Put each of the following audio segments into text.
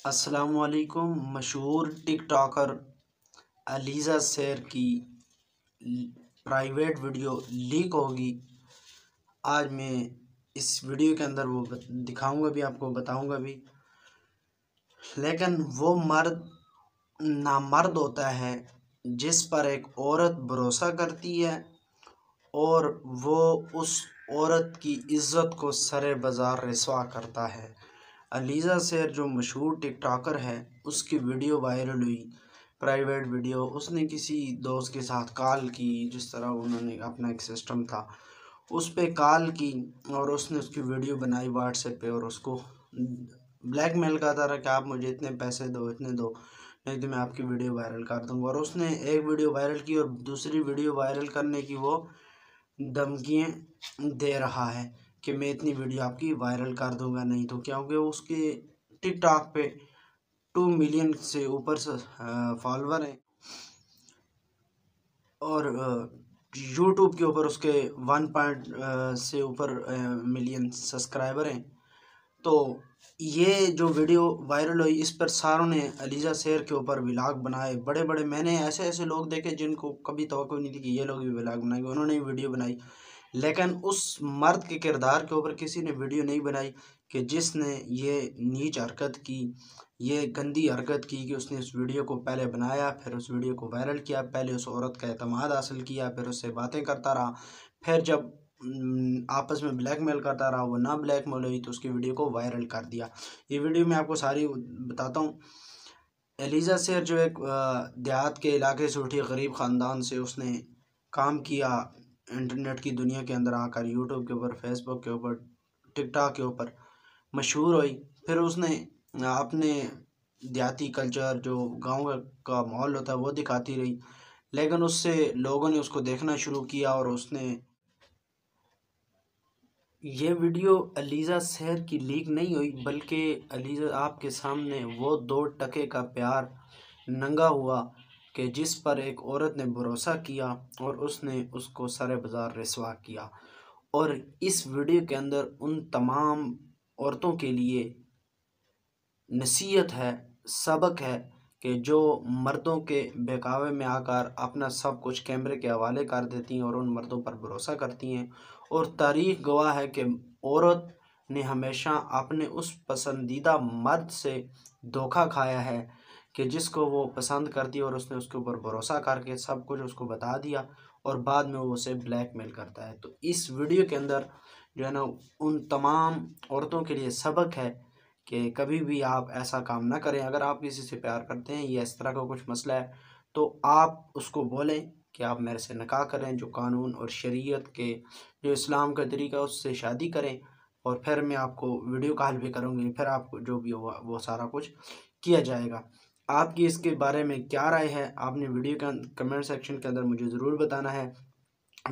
अस्सलामुअलैकुम। मशहूर टिकटॉकर अलीज़ा शेर की प्राइवेट वीडियो लीक होगी। आज मैं इस वीडियो के अंदर वो दिखाऊंगा भी, आपको बताऊंगा भी। लेकिन वो मर्द नामर्द होता है जिस पर एक औरत भरोसा करती है और वो उस औरत की इज़्ज़त को सरे बाज़ार रसवा करता है। अलीज़ा शेर जो मशहूर टिकटॉकर है, उसकी वीडियो वायरल हुई, प्राइवेट वीडियो। उसने किसी दोस्त के साथ कॉल की, जिस तरह उन्होंने अपना एक सिस्टम था उस पर कॉल की, और उसने उसकी वीडियो बनाई व्हाट्सएप पे और उसको ब्लैकमेल करता रहा कि आप मुझे इतने पैसे दो, इतने दो, नहीं तो मैं आपकी वीडियो वायरल कर दूँगा। और उसने एक वीडियो वायरल की और दूसरी वीडियो वायरल करने की वो धमकियाँ दे रहा है कि मैं इतनी वीडियो आपकी वायरल कर दूंगा, नहीं तो, क्योंकि उसके टिकटॉक पे 2 मिलियन से ऊपर फॉलोवर हैं और यूट्यूब के ऊपर उसके 1 से ऊपर मिलियन सब्सक्राइबर हैं। तो ये जो वीडियो वायरल हुई, इस पर सारों ने अलीज़ा शेर के ऊपर व्लॉग बनाए, बड़े बड़े। मैंने ऐसे ऐसे लोग देखे जिनको कभी तवक्को नहीं थी कि ये लोग भी व्लॉग बनाएंगे, उन्होंने भी वीडियो बनाई। लेकिन उस मर्द के किरदार के ऊपर किसी ने वीडियो नहीं बनाई कि जिसने ये नीच हरकत की, ये गंदी हरकत की कि उसने उस वीडियो को पहले बनाया, फिर उस वीडियो को वायरल किया, पहले उस औरत का एतमाद हासिल किया, फिर उससे बातें करता रहा, फिर जब आपस में ब्लैकमेल करता रहा, वो ना ब्लैकमेल हुई तो उसकी वीडियो को वायरल कर दिया। ये वीडियो मैं आपको सारी बताता हूँ। एलिज़ा शेर जो एक देहात के इलाके से उठी गरीब ख़ानदान से, उसने काम किया इंटरनेट की दुनिया के अंदर आकर, यूट्यूब के ऊपर, फेसबुक के ऊपर, टिकटॉक के ऊपर मशहूर हुई। फिर उसने अपने देहाती कल्चर, जो गांव का माहौल होता है, वो दिखाती रही। लेकिन उससे लोगों ने उसको देखना शुरू किया और उसने ये वीडियो अलीज़ा शेर की लीक नहीं हुई, बल्कि अलीज़ा आपके सामने वो 2 टके का प्यार नंगा हुआ कि जिस पर एक औरत ने भरोसा किया और उसने उसको सरे बाज़ार रसवा किया। और इस वीडियो के अंदर उन तमाम औरतों के लिए नसीहत है, सबक है कि जो मर्दों के बहकावे में आकर अपना सब कुछ कैमरे के हवाले कर देती हैं और उन मर्दों पर भरोसा करती हैं। और तारीख़ गवाह है कि औरत ने हमेशा अपने उस पसंदीदा मर्द से धोखा खाया है कि जिसको वो पसंद करती है, और उसने उसके ऊपर भरोसा करके सब कुछ उसको बता दिया और बाद में वो उसे ब्लैकमेल करता है। तो इस वीडियो के अंदर जो है ना, उन तमाम औरतों के लिए सबक है कि कभी भी आप ऐसा काम ना करें। अगर आप किसी से प्यार करते हैं या इस तरह का कुछ मसला है, तो आप उसको बोलें कि आप मेरे से निकाह करें, जो कानून और शरीयत के, जो इस्लाम का तरीका है, उससे शादी करें, और फिर मैं आपको वीडियो कॉल भी करूँगी, फिर आपको जो भी होगा वो सारा कुछ किया जाएगा। आपकी इसके बारे में क्या राय है, आपने वीडियो का कमेंट सेक्शन के अंदर मुझे ज़रूर बताना है।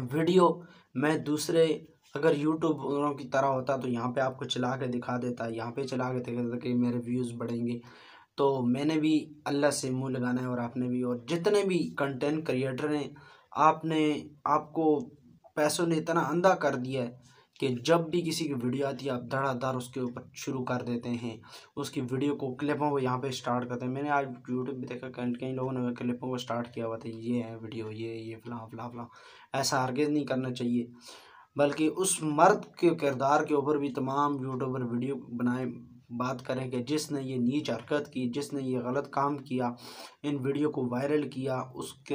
वीडियो मैं दूसरे, अगर यूट्यूबरों की तरह होता तो यहाँ पे आपको चला के दिखा देता, यहाँ पे चला के दिखा देता कि मेरे व्यूज़ बढ़ेंगे। तो मैंने भी अल्लाह से मुंह लगाना है, और आपने भी, और जितने भी कंटेंट क्रिएटर हैं, आपने, आपको पैसों ने इतना अंधा कर दिया है कि जब भी किसी की वीडियो आती है आप धड़ाधड़ उसके ऊपर शुरू कर देते हैं, उसकी वीडियो को, क्लिपों को यहाँ पे स्टार्ट करते हैं। मैंने आज यूट्यूब पे देखा कई लोगों ने क्लिपों को स्टार्ट किया हुआ था, ये है वीडियो, ये फलां फलां फलां। ऐसा हरगिज़ नहीं करना चाहिए, बल्कि उस मर्द के किरदार के ऊपर भी तमाम यूट्यूबर वीडियो बनाए, बात करें कि जिसने ये नीच हरकत की, जिसने ये गलत काम किया, इन वीडियो को वायरल किया, उसके